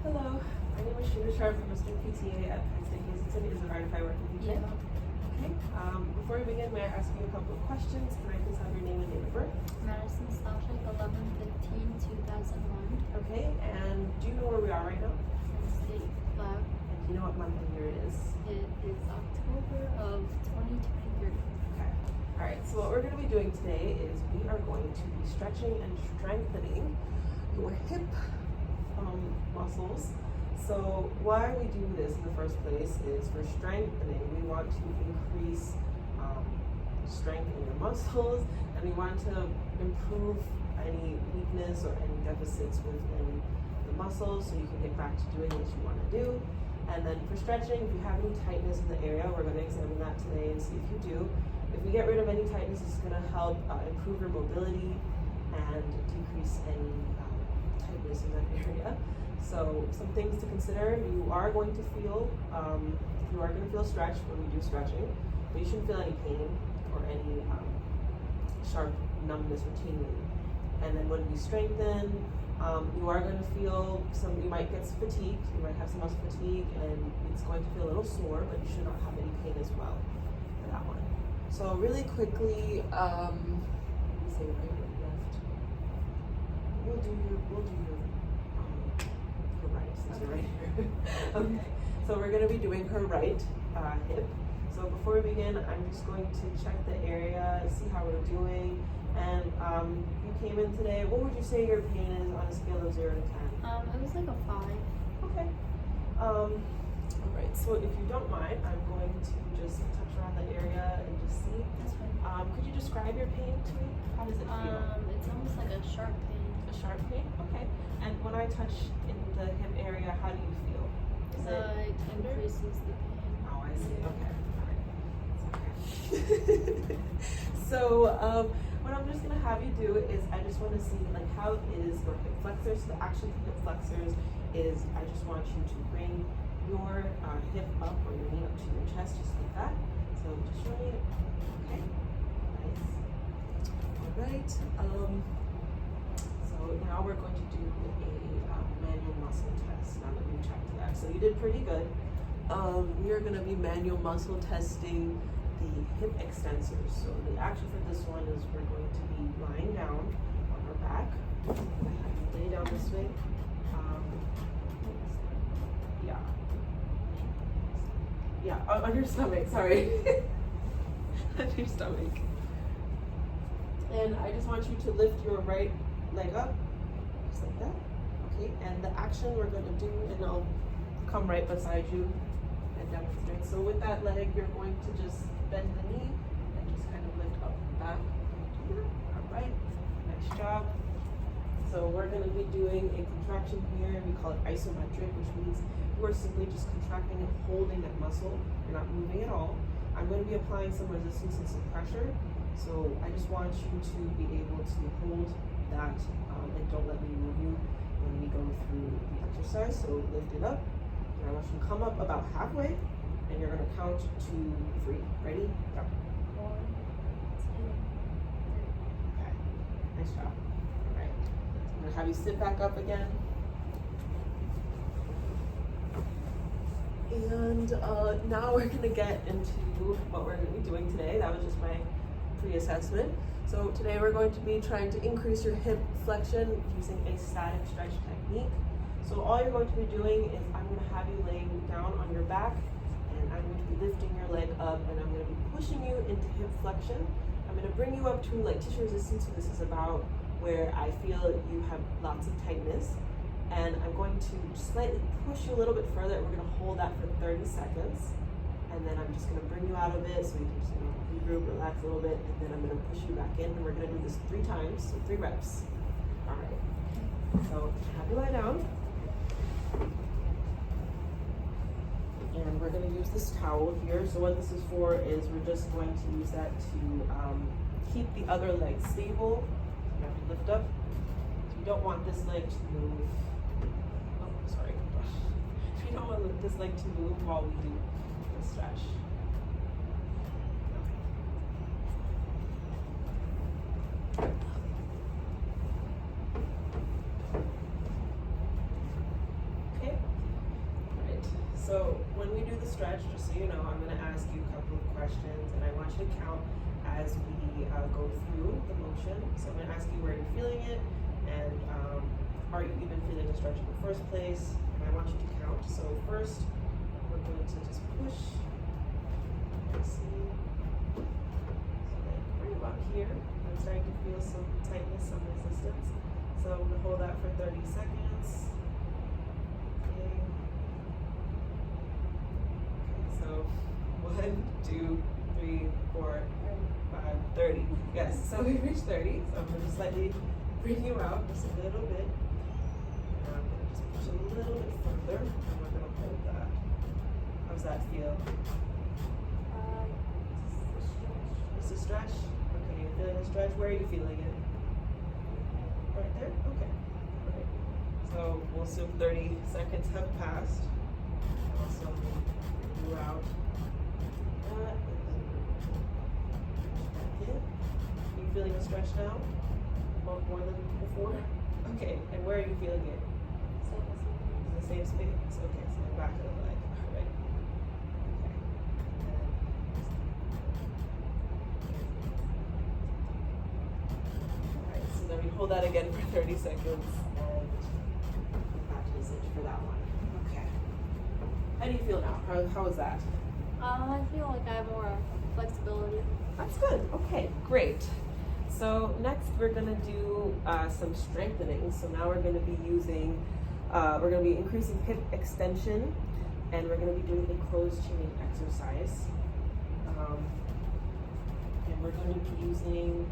Hello, my name is Sheena Sharp from Mr. PTA at Kritik. Is it alright if I work with you today? Yeah. Okay. Before we begin, may I ask you a couple of questions? Can I please have your name and date of birth? Madison Slavchik, 11/15/2001. Okay, and do you know where we are right now? State Lab. And do you know what month and year it is? It is October of 2023. Okay. Alright, so what we're going to be doing today is we are going to be stretching and strengthening your hip muscles. So why we do this in the first place is for strengthening. We want to increase strength in your muscles, and we want to improve any weakness or any deficits within the muscles so you can get back to doing what you want to do. And then for stretching, if you have any tightness in the area, we're going to examine that today and see if you do. If we get rid of any tightness, it's going to help improve your mobility and decrease any tightness in that area. So some things to consider: you are going to feel stretch when we do stretching, but you shouldn't feel any pain or any sharp numbness or tingling. And then when we strengthen, you are going to feel you might get some fatigue, you might have some muscle fatigue, and it's going to feel a little sore, but you should not have any pain as well for that one. So really quickly, let me say right or left. We'll do your right, since you're right here. Okay, so we're going to be doing her right hip. So before we begin, I'm just going to check the area, see how we're doing. And you came in today, what would you say your pain is on a scale of 0 to 10? It was like a 5. Okay. All right, so if you don't mind, I'm going to just touch around the area and just see. That's fine. Could you describe your pain to me? How does it feel? It's almost like a sharp pain. A sharp pain? Okay. And when I touch in the hip area, how do you feel? Is It increases the pain. Oh, I see. Okay. All right. It's okay. So, what I'm just gonna have you do is I just want to see like how is your hip flexors. So the action for hip flexors is I just want you to bring your hip up or your knee up to your chest, just like that. So just show me. Okay. Nice. All right. So now we're going to do a manual muscle test. Now that we've checked that, so you did pretty good. We are going to be manual muscle testing the hip extensors. So the action for this one is we're going to be lying down on our back. Lay down this way. On your stomach. Sorry, on your stomach. And I just want you to lift your right leg up, just like that. Okay. And the action we're going to do, and I'll come right beside you and demonstrate. So with that leg, you're going to just bend the knee and just kind of lift up and back. All right, nice job. So we're going to be doing a contraction here. We call it isometric, which means you are simply just contracting and holding that muscle. You're not moving at all. I'm going to be applying some resistance and some pressure. So I just want you to be able to hold that and don't let me move you when we go through the exercise. So lift it up. And I want you to come up about halfway, and you're going to count to 3. Ready? Go. 1, 2, 3. Okay. Nice job. All right. I'm going to have you sit back up again. And now we're going to get into what we're going to be doing today. That was just my pre-assessment. So today we're going to be trying to increase your hip flexion using a static stretch technique. So all you're going to be doing is I'm going to have you laying down on your back, and I'm going to be lifting your leg up, and I'm going to be pushing you into hip flexion. I'm going to bring you up to like tissue resistance. So this is about where I feel you have lots of tightness. And I'm going to slightly push you a little bit further. We're going to hold that for 30 seconds. And then I'm just going to bring you out of it so you can just regroup, relax a little bit. And then I'm going to push you back in. And we're going to do this 3 times, so 3 reps. All right. So have you lie down. And we're going to use this towel here. So what this is for is we're just going to use that to keep the other leg stable. You have to lift up. So you don't want this leg to move. Sorry. You don't want this leg to move while we do the stretch. Okay. stretch, just so you know, I'm going to ask you a couple of questions, and I want you to count as we go through the motion. So I'm going to ask you where you're feeling it, and are you even feeling the stretch in the first place? And I want you to count. So first, we're going to just push. Let's see. So like right about here, I'm starting to feel some tightness, some resistance. So I'm going to hold that for 30 seconds. Okay. So 1, 2, 3, 4, 5, 30. Yes, so we reached 30. So I'm going to slightly bring you out just a little bit. And I'm going to just push a little bit further, and we're going to hold that. How's that feel? Just a stretch? Okay, you're feeling a stretch. Where are you feeling it? Right there? Okay. Alright. So we'll assume 30 seconds have passed. Also, bring you out. That, and then back in. Are you feeling a stretch now? More than before? Okay, and where are you feeling it? In the same space? Okay, so the back of the leg. Alright. Okay. Alright, so then we hold that again for 30 seconds and back to the cinch for that one. Okay. How do you feel now? How is that? I feel like I have more flexibility. That's good. Okay, great. So next we're going to do some strengthening. So now we're going to be using, we're going to be increasing hip extension, and we're going to be doing a closed chain exercise. And we're going to be using,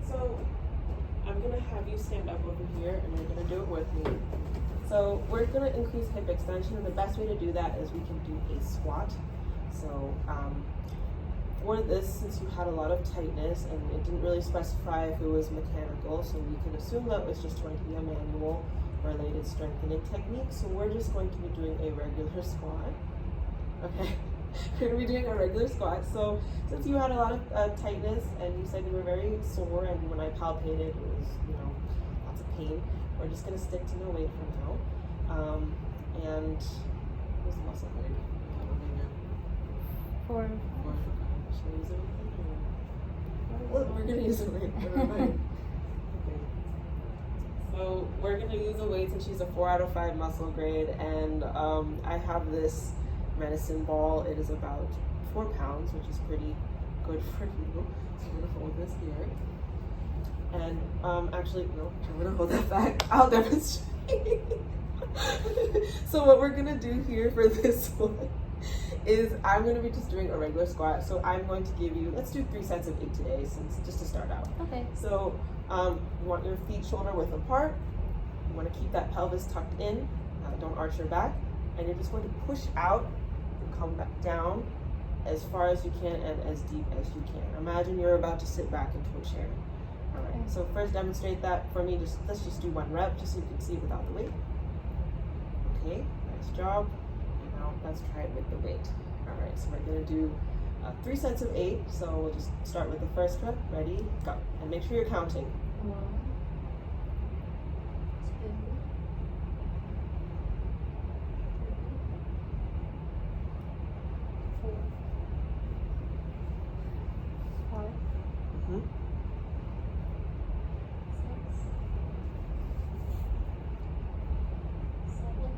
so I'm going to have you stand up over here, and you're going to do it with me. So we're going to increase hip extension, and the best way to do that is we can do a squat. So for this, since you had a lot of tightness, and it didn't really specify if it was mechanical, so we can assume that it's just going to be a manual related strengthening technique. So we're just going to be doing a regular squat. Okay. We're going to be doing a regular squat. So since you had a lot of tightness, and you said you were very sore, and when I palpated, it was, lots of pain, we're just going to stick to no weight for now. And what was the muscle weight? Four. Should I use anything? Well, we're going to use a weight. Never mind. Okay. So we're going to use a weight, since she's a 4 out of 5 muscle grade, and I have this medicine ball. It is about 4 pounds, which is pretty good for you. So I'm gonna hold this here. And actually, no, I'm gonna hold that back. I'll demonstrate. So what we're gonna do here for this one is I'm gonna be just doing a regular squat. So I'm going to give you, let's do 3 sets of 8 today, just to start out. Okay. So you want your feet shoulder width apart. You want to keep that pelvis tucked in. Don't arch your back. And you're just going to push out and come back down as far as you can and as deep as you can. Imagine you're about to sit back into a chair. All right, Okay. so first demonstrate that for me. Let's just do 1 rep, just so you can see without the weight. Okay, nice job. And now let's try it with the weight. All right, so we're gonna do 3 sets of 8. So we'll just start with the first rep. Ready, go. And make sure you're counting. 1, 2, 4, 5, Mm-hmm. 6, 7,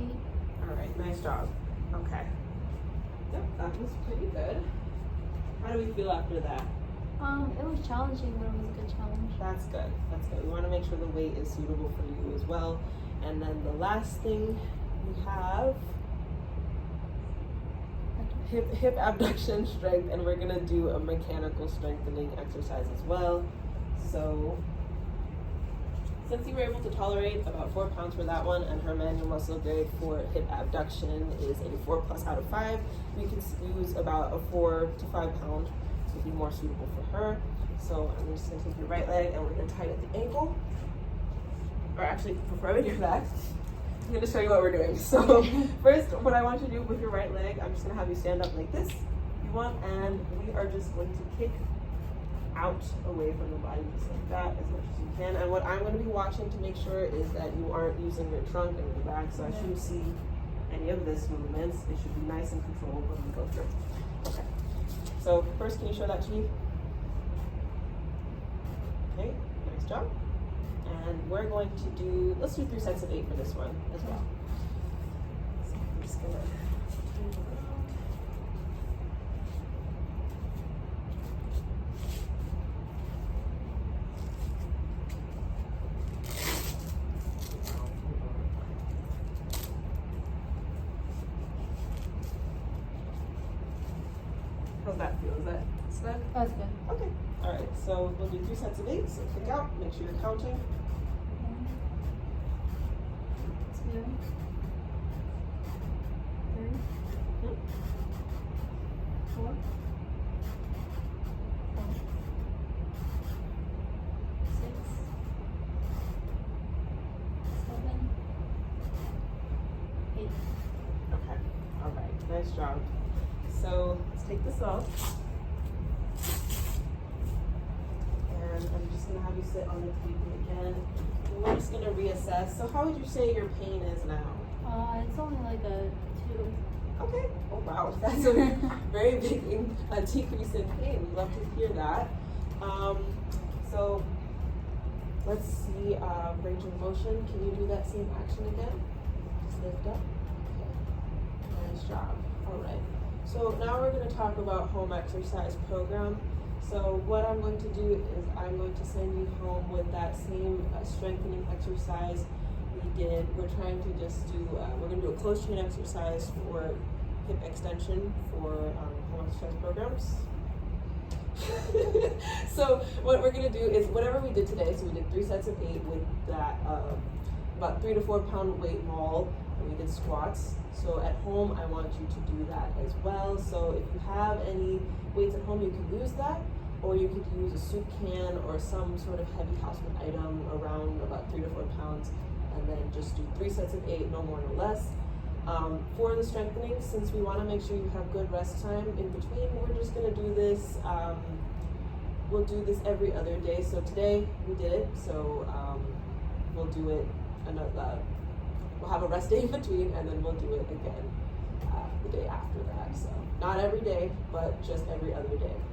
8. All right, nice job. Okay. Yep, that was pretty good. How do we feel after that? It was challenging, but it was a good challenge. That's good. That's good. We want to make sure the weight is suitable for you as well. And then the last thing we have hip abduction strength, and we're gonna do a mechanical strengthening exercise as well. So since you were able to tolerate about 4 pounds for that one, and her manual muscle grade for hip abduction is a 4+ out of 5, we can use about a 4 to 5 pound to be more suitable for her. So I'm just gonna take your right leg and we're gonna tie it at the ankle, or actually preferably your back. I'm gonna show you what we're doing. So first, what I want you to do with your right leg, I'm just gonna have you stand up like this, if you want, and we are just going to kick out away from the body just like that as much as you can. And what I'm gonna be watching to make sure is that you aren't using your trunk and your back, so I shouldn't see any of this movements. It should be nice and controlled when we go through. Okay. So first, can you show that to me? Okay, nice job. And we're going to do, let's do 3 sets of 8 for this one as well. So I'm just gonna turn it around. How's that feel? Is that snug? That's good. Okay. All right. So we'll do 3 sets of 8. So kick out. Make sure you're counting. 1, 2, 3, 4, 5, 6, 7, 8. Okay. All right. Nice job. So let's take this off. And I'm just gonna have you sit on the table again. And we're just gonna reassess. So how would you say your pain is now? It's only like a 2. Okay. Oh wow, that's a very big decrease in pain. We'd love to hear that. So let's see range of motion. Can you do that same action again? Just lift up. Okay. Nice job. All right. So now we're going to talk about home exercise program. So what I'm going to do is I'm going to send you home with that same strengthening exercise we did. We're trying to just do, we're going to do a close chain exercise for hip extension for home exercise programs. So what we're going to do is whatever we did today, so we did 3 sets of 8 with that about 3 to 4 pound weight ball, and we did squats. So at home, I want you to do that as well. So if you have any weights at home, you can use that, or you could use a soup can or some sort of heavy household item around about 3 to 4 pounds, and then just do 3 sets of 8, no more, no less. For the strengthening, since we want to make sure you have good rest time in between, we're just going to do this. We'll do this every other day. So today we did it, so we'll do it another. We'll have a rest day in between, and then we'll do it again the day after that. So not every day, but just every other day.